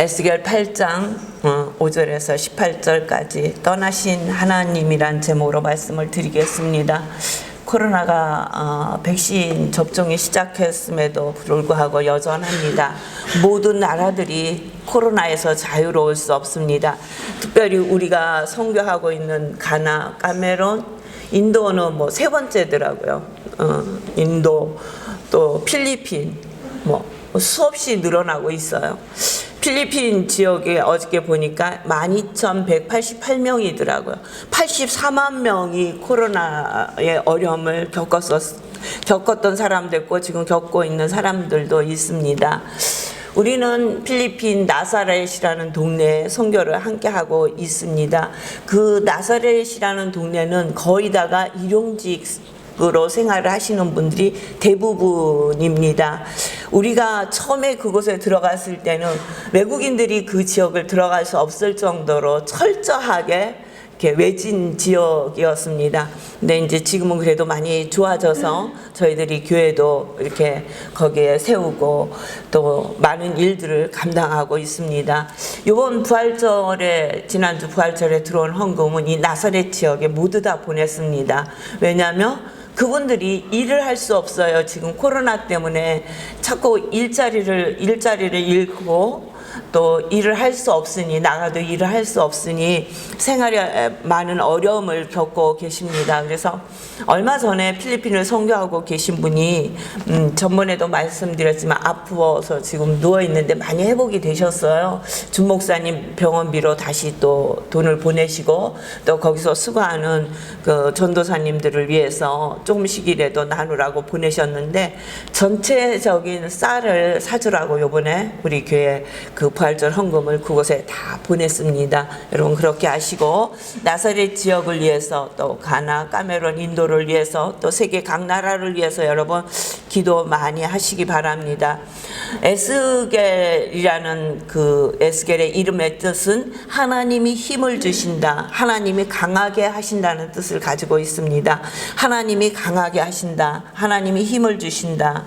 에스겔 8장 5절에서 18절까지 떠나신 하나님이란 제목으로 말씀을 드리겠습니다. 코로나가 백신 접종이 시작했음에도 불구하고 여전합니다. 모든 나라들이 코로나에서 자유로울 수 없습니다. 특별히 우리가 선교하고 있는 가나, 카메룬, 인도는 세 번째더라고요. 인도, 또 필리핀, 수없이 늘어나고 있어요. 필리핀 지역에 어저께 보니까 12,188명이더라고요. 84만 명이 코로나의 어려움을 겪었던 사람도 있고 지금 겪고 있는 사람들도 있습니다. 우리는 필리핀 나사렛이라는 동네에 선교를 함께 하고 있습니다. 그 나사렛이라는 동네는 거의 다가 일용직으로 생활을 하시는 분들이 대부분입니다. 우리가 처음에 그곳에 들어갔을 때는 외국인들이 그 지역을 들어갈 수 없을 정도로 철저하게 이렇게 외진 지역이었습니다. 근데 이제 지금은 그래도 많이 좋아져서 저희들이 교회도 이렇게 거기에 세우고 또 많은 일들을 감당하고 있습니다. 이번 부활절에, 지난주 부활절에 들어온 헌금은 이 나사렛 지역에 모두 다 보냈습니다. 왜냐하면 그분들이 일을 할 수 없어요. 지금 코로나 때문에 자꾸 일자리를 잃고 또 일을 할 수 없으니, 나가도 일을 할 수 없으니 생활에 많은 어려움을 겪고 계십니다. 그래서 얼마 전에 필리핀을 선교하고 계신 분이 전번에도 말씀드렸지만 아프어서 지금 누워있는데 많이 회복이 되셨어요. 준 목사님 병원비로 다시 또 돈을 보내시고 또 거기서 수고하는 그 전도사님들을 위해서 조금씩이라도 나누라고 보내셨는데 전체적인 쌀을 사주라고 요번에 우리 교회 그 부활절 헌금을 그곳에 다 보냈습니다. 여러분 그렇게 하시고 나사렛 지역을 위해서 또 가나, 카메룬, 인도를 위해서 또 세계 각 나라를 위해서 여러분 기도 많이 하시기 바랍니다. 에스겔이라는 그 에스겔의 이름의 뜻은 하나님이 힘을 주신다, 하나님이 강하게 하신다는 뜻을 가지고 있습니다. 하나님이 강하게 하신다, 하나님이 힘을 주신다.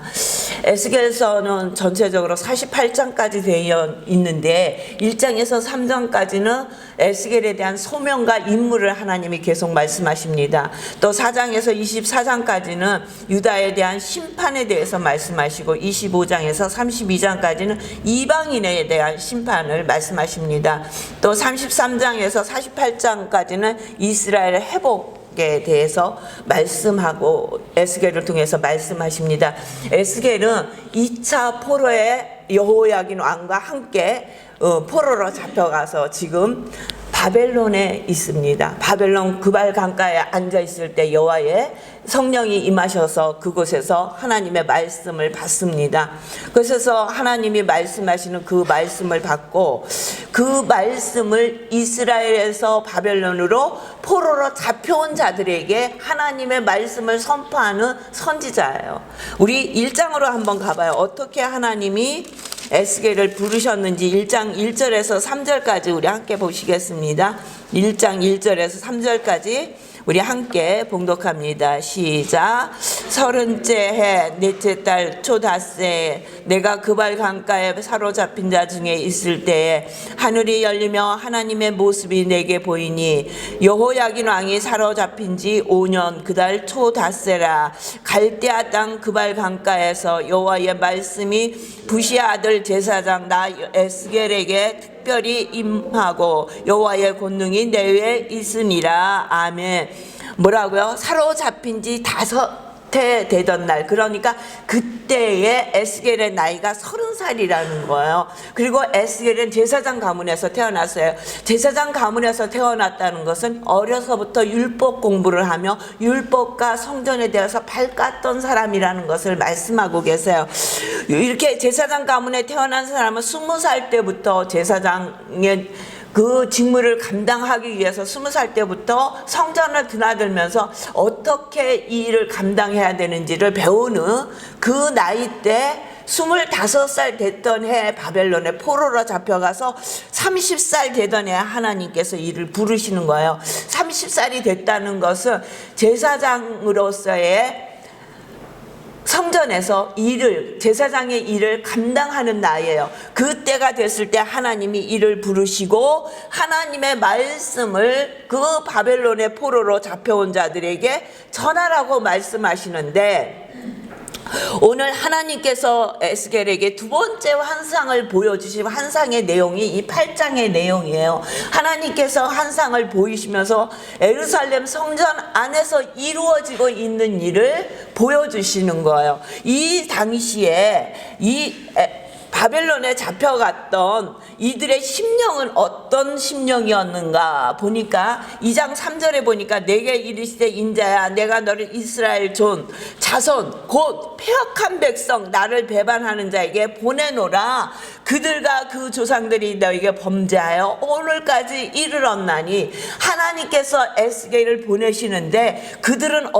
에스겔서는 전체적으로 48장까지 되어 있는데 1장에서 3장까지는 에스겔에 대한 소명과 임무를 하나님이 계속 말씀하십니다. 또 4장에서 24장까지는 유다에 대한 심판에 대해서 말씀하시고 25장에서 32장까지는 이방인에 대한 심판을 말씀하십니다. 또 33장에서 48장까지는 이스라엘의 회복에 대해서 말씀하고 에스겔을 통해서 말씀하십니다. 에스겔은 2차 포로의 여호야긴 왕과 함께 포로로 잡혀가서 지금 바벨론에 있습니다. 바벨론 그발 강가에 앉아 있을 때 여호와의 성령이 임하셔서 그곳에서 하나님의 말씀을 받습니다. 그래서 하나님이 말씀하시는 그 말씀을 받고 그 말씀을 이스라엘에서 바벨론으로 포로로 잡혀온 자들에게 하나님의 말씀을 선포하는 선지자예요. 우리 1장으로 한번 가봐요. 어떻게 하나님이 에스겔을 부르셨는지 1장 1절에서 3절까지 우리 함께 보시겠습니다. 1장 1절에서 3절까지 우리 함께 봉독합니다. 시작. 30째 해 넷째 달 초닷새 내가 그발 강가에 사로잡힌 자 중에 있을 때에 하늘이 열리며 하나님의 모습이 내게 보이니 여호야긴 왕이 사로잡힌 지 5년 그달 초닷새라. 갈대아 땅 그발 강가에서 여호와의 말씀이 부시의 아들 제사장 나 에스겔에게 특별히 임하고 여호와의 권능이 내외에 있으니라. 아멘. 뭐라고요? 사로잡힌 지 5해 되던 날, 그러니까 그때의 에스겔의 나이가 30살이라는 거예요. 그리고 에스겔은 제사장 가문에서 태어났어요. 제사장 가문에서 태어났다는 것은 어려서부터 율법 공부를 하며 율법과 성전에 대해서 밝았던 사람이라는 것을 말씀하고 계세요. 이렇게 제사장 가문에 태어난 사람은 20살 때부터 제사장의 그 직무를 감당하기 위해서 20살 때부터 성전을 드나들면서 어떻게 이 일을 감당해야 되는지를 배우는 그 나이 때 25살 됐던 해에 바벨론에 포로로 잡혀가서 30살 되던 해에 하나님께서 이를 부르시는 거예요. 30살이 됐다는 것은 제사장으로서의 성전에서 제사장의 일을 감당하는 나이에요. 그때가 됐을 때 하나님이 이를 부르시고 하나님의 말씀을 그 바벨론의 포로로 잡혀온 자들에게 전하라고 말씀하시는데, 오늘 하나님께서 에스겔에게 두 번째 환상을 보여주신 환상의 내용이 이 8장의 내용이에요. 하나님께서 환상을 보이시면서 예루살렘 성전 안에서 이루어지고 있는 일을 보여주시는 거예요. 이 당시에 바벨론에 잡혀갔던 이들의 심령은 어떤 심령이었는가 보니까 2장 3절에 보니까 내게 이르시되 인자야 내가 너를 이스라엘 자손 곧 폐역한 백성 나를 배반하는 자에게 보내노라. 그들과 그 조상들이 너에게 범죄하여 오늘까지 이르렀나니, 하나님께서 에스겔을 보내시는데 그들은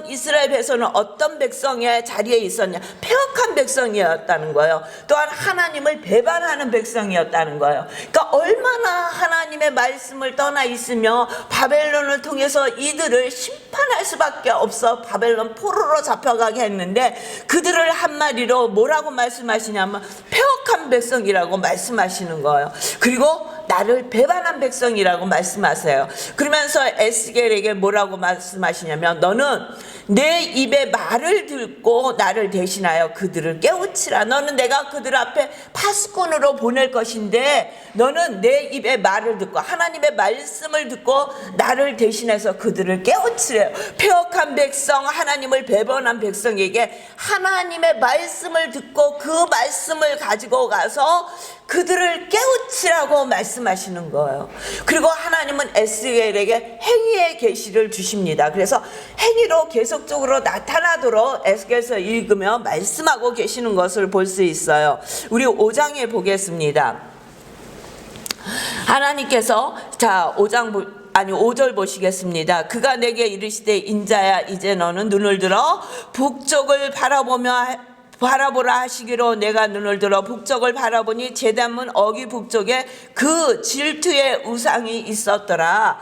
이스라엘 백성은 어떤 백성의 자리에 있었냐? 폐역한 백성이었다는 거예요. 또한 하나님을 배반하는 백성이었다는 거예요. 그러니까 얼마나 하나님의 말씀을 떠나 있으며 바벨론을 통해서 이들을 심판할 수밖에 없어 바벨론 포로로 잡혀가게 했는데, 그들을 한마디로 뭐라고 말씀하시냐면 폐역한 백성이라고 말씀하시는 거예요. 그리고 나를 배반한 백성이라고 말씀하세요. 그러면서 에스겔에게 뭐라고 말씀하시냐면 너는 내 입의 말을 듣고 나를 대신하여 그들을 깨우치라. 너는 내가 그들 앞에 파수꾼으로 보낼 것인데 너는 내 입의 말을 듣고 하나님의 말씀을 듣고 나를 대신해서 그들을 깨우치래요. 폐역한 백성, 하나님을 배반한 백성에게 하나님의 말씀을 듣고 그 말씀을 가지고 가서 그들을 깨우치라고 말씀하시는 거예요. 그리고 하나님은 에스겔에게 행위의 계시를 주십니다. 그래서 행위로 계속적으로 나타나도록 에스겔서 읽으며 말씀하고 계시는 것을 볼 수 있어요. 우리 5장에 보겠습니다. 하나님께서 5절 보시겠습니다. 그가 내게 이르시되 인자야 이제 너는 눈을 들어 북쪽을 바라보라 하시기로 내가 눈을 들어 북쪽을 바라보니 제단문 어기 북쪽에 그 질투의 우상이 있었더라.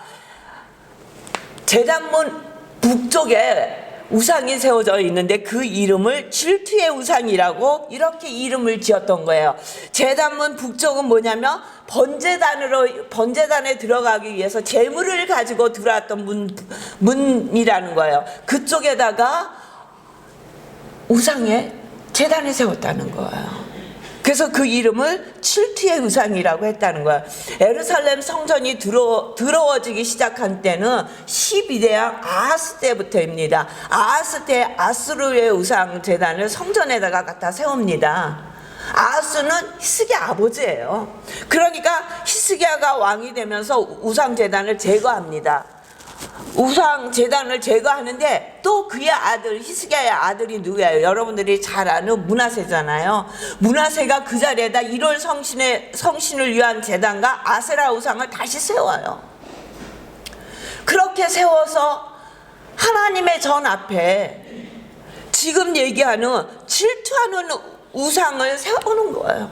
제단문 북쪽에 우상이 세워져 있는데 그 이름을 질투의 우상이라고 이렇게 이름을 지었던 거예요. 제단문 북쪽은 뭐냐면 번제단에 들어가기 위해서 제물을 가지고 들어왔던 문이라는 거예요. 그쪽에다가 우상의 제단을 세웠다는 거예요. 그래서 그 이름을 질투의 우상이라고 했다는 거예요. 예루살렘 성전이 더러워지기 시작한 때는 12대왕 아하스 때부터입니다. 아하스 때 아수르의 우상 제단을 성전에다가 갖다 세웁니다. 아하스는 히스기야 아버지예요. 그러니까 히스기야가 왕이 되면서 우상 제단을 제거합니다. 우상 제단을 제거하는데 또 그의 아들 히스기야의 아들이 누구예요? 여러분들이 잘 아는 므낫세잖아요. 므낫세가 그 자리에다 1월 성신을 위한 제단과 아세라 우상을 다시 세워요. 그렇게 세워서 하나님의 전 앞에 지금 얘기하는 질투하는 우상을 세우는 거예요.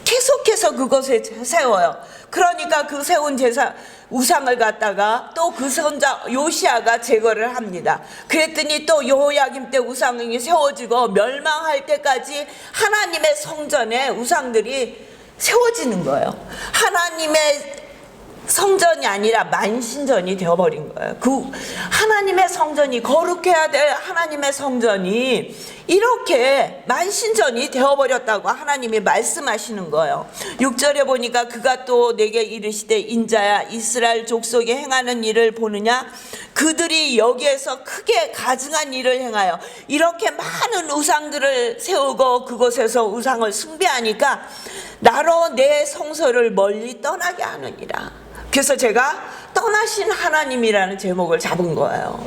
계속해서 그것에 세워요. 그러니까 그 세운 우상을 갖다가 또 그 선자 요시야가 제거를 합니다. 그랬더니 또 여호야김 때 우상이 세워지고 멸망할 때까지 하나님의 성전에 우상들이 세워지는 거예요. 하나님의 성전이 아니라 만신전이 되어버린 거예요. 그 하나님의 성전이 거룩해야 될 하나님의 성전이 이렇게 만신전이 되어버렸다고 하나님이 말씀하시는 거예요. 6절에 보니까 그가 또 내게 이르시되 인자야 이스라엘 족속이 행하는 일을 보느냐? 그들이 여기에서 크게 가증한 일을 행하여 이렇게 많은 우상들을 세우고 그곳에서 우상을 숭배하니까 나로 내 성소를 멀리 떠나게 하느니라. 그래서 제가 떠나신 하나님이라는 제목을 잡은 거예요.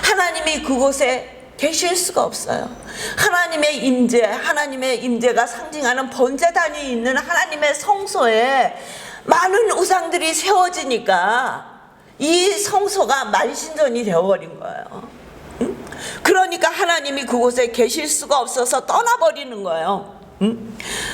하나님이 그곳에 계실 수가 없어요. 하나님의 임재가 상징하는 번제단이 있는 하나님의 성소에 많은 우상들이 세워지니까 이 성소가 만신전이 되어버린 거예요. 그러니까 하나님이 그곳에 계실 수가 없어서 떠나버리는 거예요.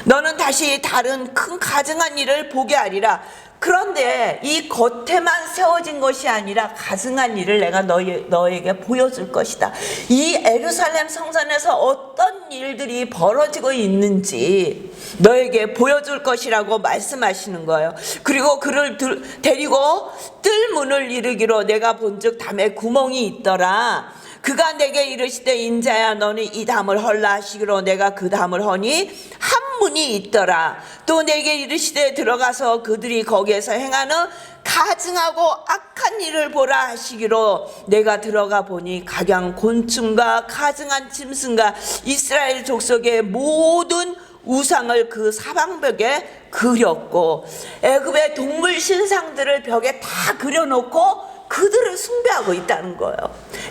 너는 다시 다른 큰 가증한 일을 보게 하리라. 그런데 이 겉에만 세워진 것이 아니라 가증한 일을 내가 너에게 보여줄 것이다. 이 예루살렘 성전에서 어떤 일들이 벌어지고 있는지 너에게 보여줄 것이라고 말씀하시는 거예요. 그리고 그를 데리고 뜰 문을 이르기로 내가 본즉 담에 구멍이 있더라. 그가 내게 이르시되 인자야 너는 이 담을 헐라 하시기로 내가 그 담을 허니 한 문이 있더라. 또 내게 이르시되 들어가서 그들이 거기에서 행하는 가증하고 악한 일을 보라 하시기로 내가 들어가 보니 각양 곤충과 가증한 짐승과 이스라엘 족속의 모든 우상을 그 사방벽에 그렸고 애굽의 동물 신상들을 벽에 다 그려놓고 그들을 숭배하고 있다는 거예요.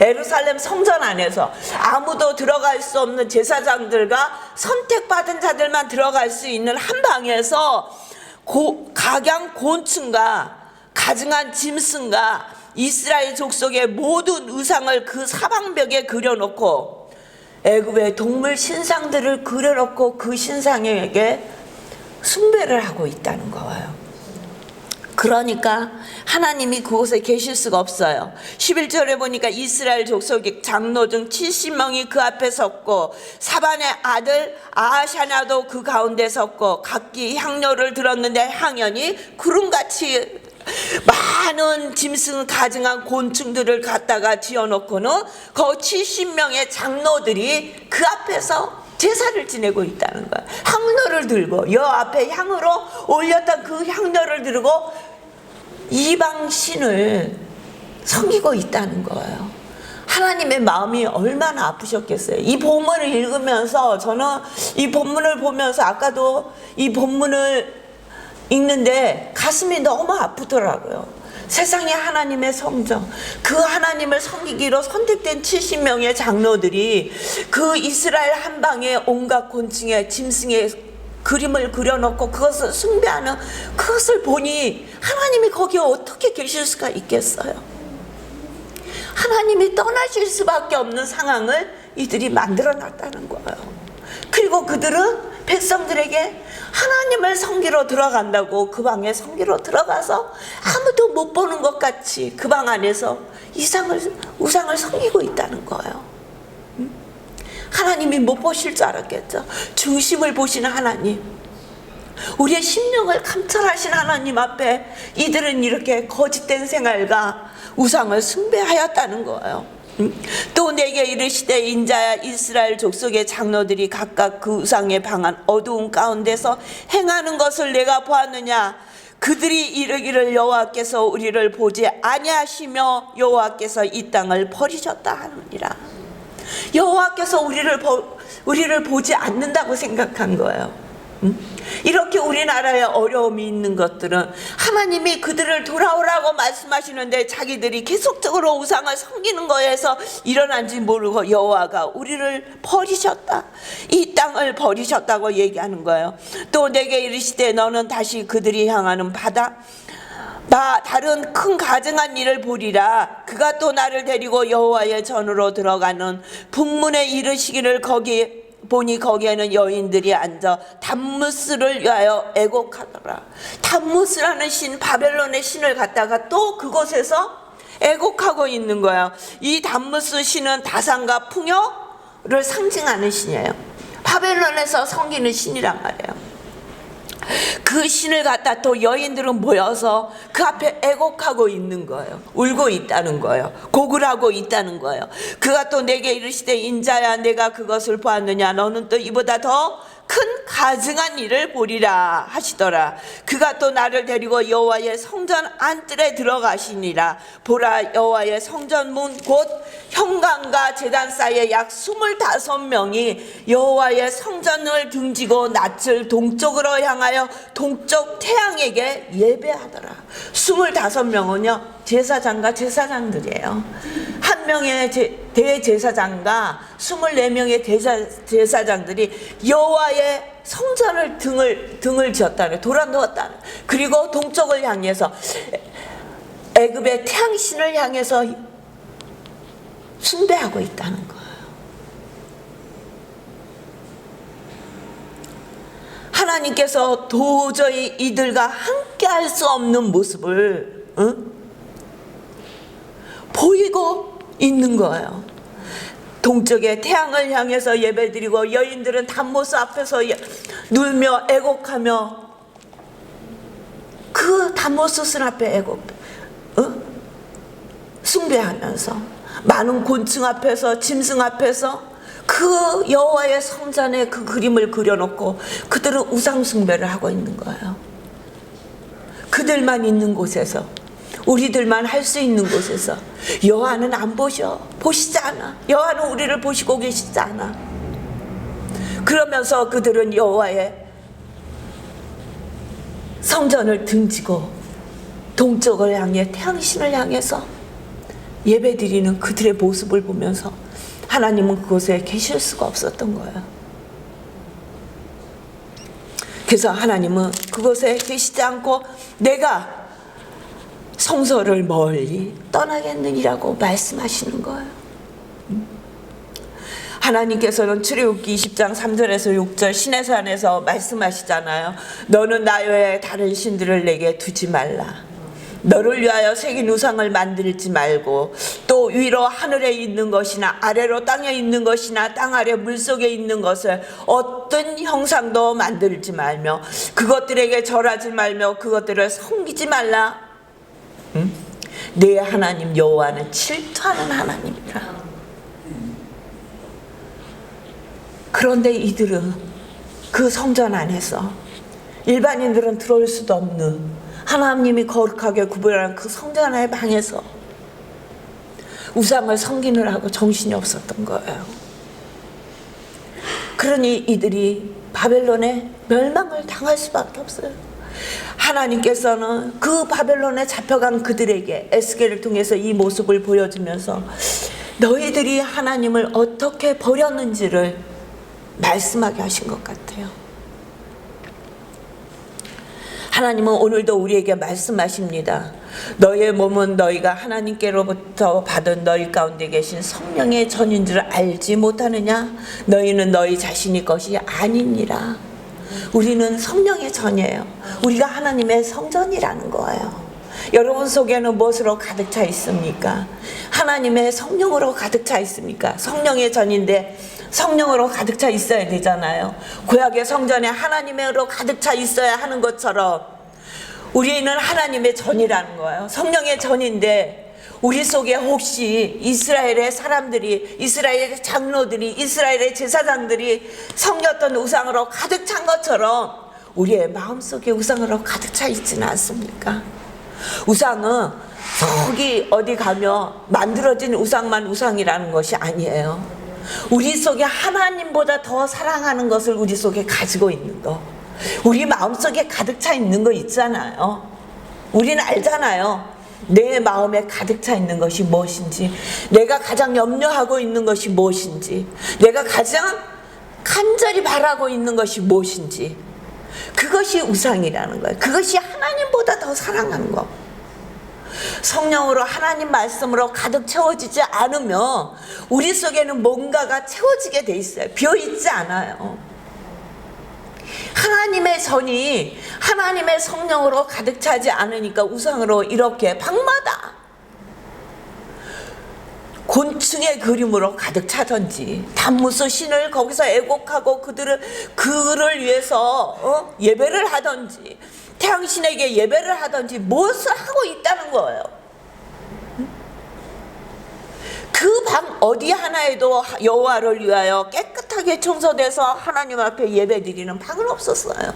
예루살렘 성전 안에서 아무도 들어갈 수 없는 제사장들과 선택받은 자들만 들어갈 수 있는 한 방에서 각양 곤충과 가증한 짐승과 이스라엘 족속의 모든 우상을 그 사방벽에 그려놓고 애굽의 동물 신상들을 그려놓고 그 신상에게 숭배를 하고 있다는 거예요. 그러니까 하나님이 그곳에 계실 수가 없어요. 11절에 보니까 이스라엘 족속의 장로 중 70명이 그 앞에 섰고 사반의 아들 아하샤나도 그 가운데 섰고 각기 향료를 들었는데 향연이 구름같이 많은 짐승 가증한 곤충들을 갖다가 지어놓고는 그 70명의 장로들이 그 앞에서 제사를 지내고 있다는 거야. 향로를 들고 여 앞에 향으로 올렸던 그 향로를 들고 이방 신을 섬기고 있다는 거예요. 하나님의 마음이 얼마나 아프셨겠어요. 이 본문을 읽으면서 저는 이 본문을 보면서 아까도 이 본문을 읽는데 가슴이 너무 아프더라고요. 세상에 하나님의 성전, 그 하나님을 섬기기로 선택된 70명의 장로들이 그 이스라엘 한방에 온갖 곤충의 짐승의 그림을 그려놓고 그것을 숭배하는 그것을 보니 하나님이 거기에 어떻게 계실 수가 있겠어요? 하나님이 떠나실 수밖에 없는 상황을 이들이 만들어놨다는 거예요. 그리고 그들은 백성들에게 하나님을 섬기러 들어간다고 그 방에 섬기러 들어가서 아무도 못 보는 것 같이 그 방 안에서 우상을 섬기고 있다는 거예요. 하나님이 못 보실 줄 알았겠죠. 중심을 보시는 하나님, 우리의 심령을 감찰하신 하나님 앞에 이들은 이렇게 거짓된 생활과 우상을 숭배하였다는 거예요. 또 내게 이르시되 인자야 이스라엘 족속의 장로들이 각각 그 우상에 방한 어두운 가운데서 행하는 것을 내가 보았느냐. 그들이 이르기를 여호와께서 우리를 보지 아니하시며 여호와께서 이 땅을 버리셨다 하느니라. 여호와께서 우리를 보지 않는다고 생각한 거예요. 이렇게 우리나라에 어려움이 있는 것들은 하나님이 그들을 돌아오라고 말씀하시는데 자기들이 계속적으로 우상을 섬기는 거에서 일어난지 모르고 여호와가 우리를 버리셨다, 이 땅을 버리셨다고 얘기하는 거예요. 또 내게 이르시되 너는 다시 그들이 향하는 다른 큰 가증한 일을 보리라. 그가 또 나를 데리고 여호와의 전으로 들어가는 북문에 이르시기를 거기 보니 거기에는 여인들이 앉아 담무스를 위하여 애곡하더라. 담무스라는 신, 바벨론의 신을 갖다가 또 그곳에서 애곡하고 있는 거예요. 이 담무스 신은 다산과 풍요를 상징하는 신이에요. 바벨론에서 섬기는 신이란 말이에요. 그 신을 갖다 또 여인들은 모여서 그 앞에 애곡하고 있는 거예요. 울고 있다는 거예요. 곡을 하고 있다는 거예요. 그가 또 내게 이르시되 인자야 내가 그것을 보았느냐. 너는 또 이보다 더 큰 가증한 일을 보리라 하시더라. 그가 또 나를 데리고 여호와의 성전 안뜰에 들어가시니라. 보라 여호와의 성전 문 곧 현관과 제단 사이에 약 25명이 여호와의 성전을 등지고 낯을 동쪽으로 향하여 동쪽 태양에게 예배하더라. 25명은요 제사장과 제사장들이에요. 한 명의 대제사장과 24명의 제사장들이 여호와의 성전을 등을 지었다는, 돌아누웠다는, 그리고 동쪽을 향해서 애굽의 태양신을 향해서 숭배하고 있다는 거예요. 하나님께서 도저히 이들과 함께 할 수 없는 모습을 보이고 있는 거예요. 동쪽의 태양을 향해서 예배드리고 여인들은 단모스 앞에서 눌며 애곡하며 그 단모스 술 앞에 숭배하면서 많은 곤충 앞에서 짐승 앞에서 그 여호와의 성전에 그 그림을 그려놓고 그들은 우상 숭배를 하고 있는 거예요. 그들만 있는 곳에서, 우리들만 할 수 있는 곳에서 여호와는 안 보시지 않아. 여호와는 우리를 보시고 계시지 않아. 그러면서 그들은 여호와의 성전을 등지고 동쪽을 향해 태양신을 향해서 예배드리는 그들의 모습을 보면서 하나님은 그곳에 계실 수가 없었던 거예요. 그래서 하나님은 그곳에 계시지 않고 내가 성소를 멀리 떠나겠느니라고 말씀하시는 거예요. 하나님께서는 출애굽기 20장 3절에서 6절 시내산에서 말씀하시잖아요. 너는 나 외에 다른 신들을 내게 두지 말라. 너를 위하여 새긴 우상을 만들지 말고 또 위로 하늘에 있는 것이나 아래로 땅에 있는 것이나 땅 아래 물속에 있는 것을 어떤 형상도 만들지 말며 그것들에게 절하지 말며 그것들을 섬기지 말라. 내 하나님 여호와는 질투하는 하나님이라. 그런데 이들은 그 성전 안에서 일반인들은 들어올 수도 없는 하나님이 거룩하게 구별한 그 성전 안의 방에서 우상을 섬기느라고 정신이 없었던 거예요. 그러니 이들이 바벨론에 멸망을 당할 수밖에 없어요. 하나님께서는 그 바벨론에 잡혀간 그들에게 에스겔을 통해서 이 모습을 보여주면서 너희들이 하나님을 어떻게 버렸는지를 말씀하게 하신 것 같아요. 하나님은 오늘도 우리에게 말씀하십니다. 너희의 몸은 너희가 하나님께로부터 받은 너희 가운데 계신 성령의 전인 줄 알지 못하느냐? 너희는 너희 자신이 것이 아니니라. 우리는 성령의 전이에요. 우리가 하나님의 성전이라는 거예요. 여러분 속에는 무엇으로 가득 차 있습니까? 하나님의 성령으로 가득 차 있습니까? 성령의 전인데 성령으로 가득 차 있어야 되잖아요. 구약의 성전에 하나님으로 가득 차 있어야 하는 것처럼 우리는 하나님의 전이라는 거예요. 성령의 전인데 우리 속에 혹시 이스라엘의 사람들이, 이스라엘의 장로들이, 이스라엘의 제사장들이 섬겼던 우상으로 가득 찬 것처럼 우리의 마음속에 우상으로 가득 차 있지는 않습니까? 우상은 저기 어디 가면 만들어진 우상만 우상이라는 것이 아니에요. 우리 속에 하나님보다 더 사랑하는 것을 우리 속에 가지고 있는 거, 우리 마음속에 가득 차 있는 거 있잖아요. 우리는 알잖아요. 내 마음에 가득 차 있는 것이 무엇인지, 내가 가장 염려하고 있는 것이 무엇인지, 내가 가장 간절히 바라고 있는 것이 무엇인지, 그것이 우상이라는 거예요. 그것이 하나님보다 더 사랑하는 거. 성령으로 하나님 말씀으로 가득 채워지지 않으면 우리 속에는 뭔가가 채워지게 돼 있어요. 비어있지 않아요. 하나님의 전이 하나님의 성령으로 가득 차지 않으니까 우상으로 이렇게 방마다 곤충의 그림으로 가득 차던지, 단무스 신을 거기서 애곡하고 그를 위해서 예배를 하던지, 태양신에게 예배를 하던지 무엇을 하고 있다는 거예요. 그 방 어디 하나에도 여호와를 위하여 깨끗하게 청소돼서 하나님 앞에 예배드리는 방은 없었어요.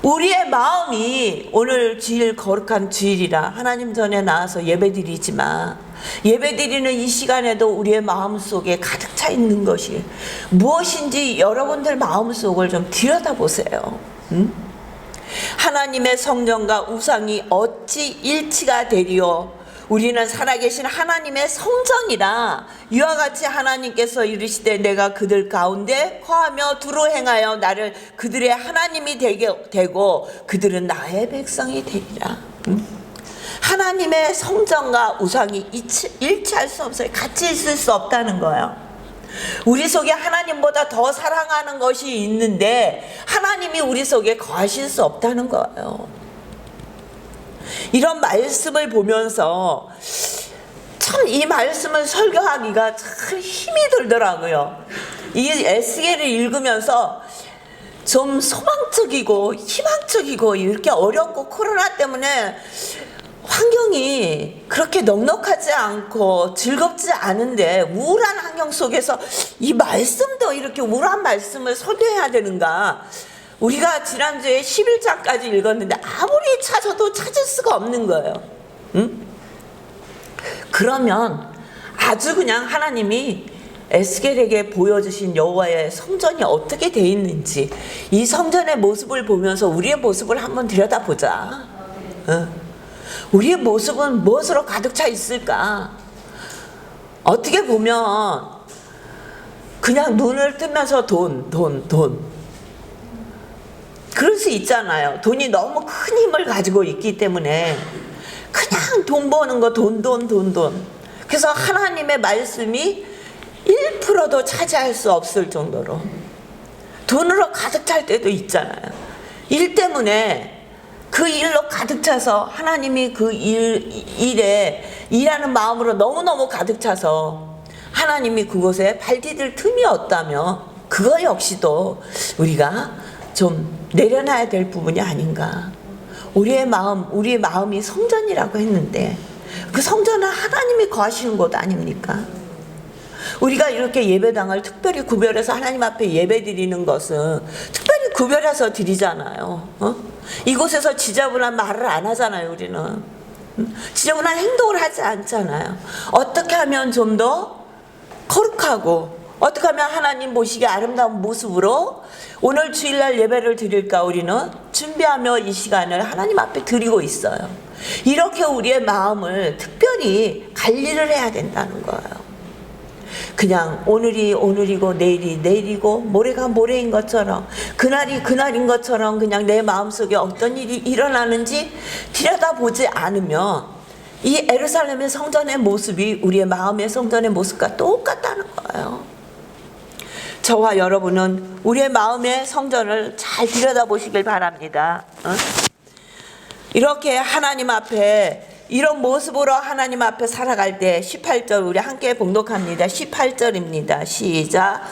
우리의 마음이 오늘 주일 거룩한 주일이라 하나님 전에 나와서 예배드리지만, 예배드리는 이 시간에도 우리의 마음속에 가득 차 있는 것이 무엇인지 여러분들 마음속을 좀 들여다보세요. 하나님의 성전과 우상이 어찌 일치가 되리요? 우리는 살아계신 하나님의 성전이라 이와 같이 하나님께서 이르시되 내가 그들 가운데 거하며 두루 행하여 나를 그들의 하나님이 되고 그들은 나의 백성이 되리라. 하나님의 성전과 우상이 일치할 수 없어요. 같이 있을 수 없다는 거예요. 우리 속에 하나님보다 더 사랑하는 것이 있는데 하나님이 우리 속에 거하실 수 없다는 거예요. 이런 말씀을 보면서 참 이 말씀을 설교하기가 참 힘이 들더라고요. 이 에스겔을 읽으면서 좀 소망적이고 희망적이고 이렇게 어렵고 코로나 때문에 환경이 그렇게 넉넉하지 않고 즐겁지 않은데 우울한 환경 속에서 이 말씀도 이렇게 우울한 말씀을 설교해야 되는가. 우리가 지난주에 11장까지 읽었는데 아무리 찾아도 찾을 수가 없는 거예요. 응? 그러면 아주 그냥 하나님이 에스겔에게 보여주신 여호와의 성전이 어떻게 돼 있는지 이 성전의 모습을 보면서 우리의 모습을 한번 들여다보자. 우리의 모습은 무엇으로 가득 차 있을까? 어떻게 보면 그냥 눈을 뜨면서 돈 그럴 수 있잖아요. 돈이 너무 큰 힘을 가지고 있기 때문에 그냥 돈 버는 거 돈. 그래서 하나님의 말씀이 1%도 차지할 수 없을 정도로 돈으로 가득 찰 때도 있잖아요. 일 때문에 그 일로 가득 차서 하나님이 그 일에 일하는 마음으로 너무너무 가득 차서 하나님이 그곳에 발 디딜 틈이 없다며 그거 역시도 우리가 좀 내려놔야 될 부분이 아닌가. 우리의 마음이 성전이라고 했는데 그 성전은 하나님이 거하시는 곳 아닙니까? 우리가 이렇게 예배당을 특별히 구별해서 하나님 앞에 예배 드리는 것은 특별히 구별해서 드리잖아요. 이곳에서 지저분한 말을 안 하잖아요. 우리는 지저분한 행동을 하지 않잖아요. 어떻게 하면 좀 더 거룩하고 어떻게 하면 하나님 보시기에 아름다운 모습으로 오늘 주일날 예배를 드릴까 우리는 준비하며 이 시간을 하나님 앞에 드리고 있어요. 이렇게 우리의 마음을 특별히 관리를 해야 된다는 거예요. 그냥 오늘이 오늘이고 내일이 내일이고 모레가 모레인 것처럼 그날이 그날인 것처럼 그냥 내 마음속에 어떤 일이 일어나는지 들여다보지 않으면 이 예루살렘의 성전의 모습이 우리의 마음의 성전의 모습과 똑같다는 거예요. 저와 여러분은 우리의 마음의 성전을 잘 들여다보시길 바랍니다. 이렇게 하나님 앞에 이런 모습으로 하나님 앞에 살아갈 때 18절 우리 함께 봉독합니다. 18절입니다. 시작.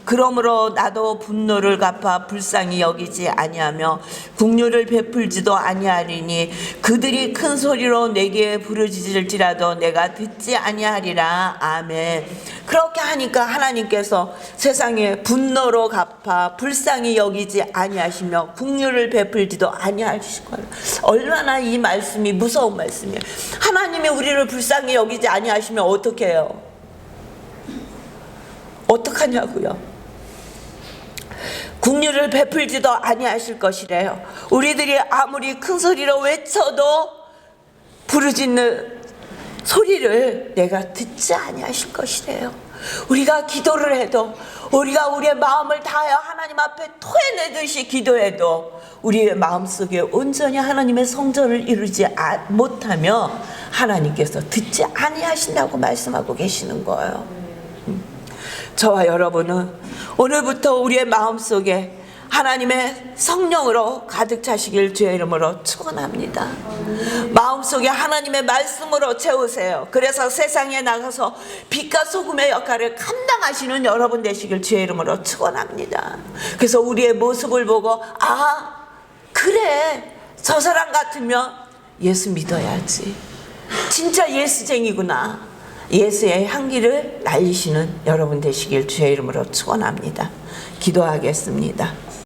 그러므로 나도 분노를 갚아 불쌍히 여기지 아니하며 긍휼을 베풀지도 아니하리니 그들이 큰 소리로 내게 부르짖을지라도 내가 듣지 아니하리라. 아멘. 그렇게 하니까 하나님께서 세상에 분노로 갚아 불쌍히 여기지 아니하시며 긍휼을 베풀지도 아니하실 거예요. 얼마나 이 말씀이 무서운 말씀이에요. 하나님이 우리를 불쌍히 여기지 아니하시면 어떻게 해요? 어떡하냐고요? 긍휼을 베풀지도 아니하실 것이래요. 우리들이 아무리 큰 소리로 외쳐도 부르짖는 소리를 내가 듣지 아니하실 것이래요. 우리가 기도를 해도 우리가 우리의 마음을 다하여 하나님 앞에 토해내듯이 기도해도 우리의 마음속에 온전히 하나님의 성전을 이루지 못하며 하나님께서 듣지 아니하신다고 말씀하고 계시는 거예요. 저와 여러분은 오늘부터 우리의 마음속에 하나님의 성령으로 가득 차시길 주의 이름으로 축원합니다. 마음속에 하나님의 말씀으로 채우세요. 그래서 세상에 나가서 빛과 소금의 역할을 감당하시는 여러분 되시길 주의 이름으로 축원합니다. 그래서 우리의 모습을 보고 아 그래 저 사람 같으면 예수 믿어야지. 진짜 예수쟁이구나. 예수의 향기를 날리시는 여러분 되시길 주의 이름으로 축원합니다. 기도하겠습니다.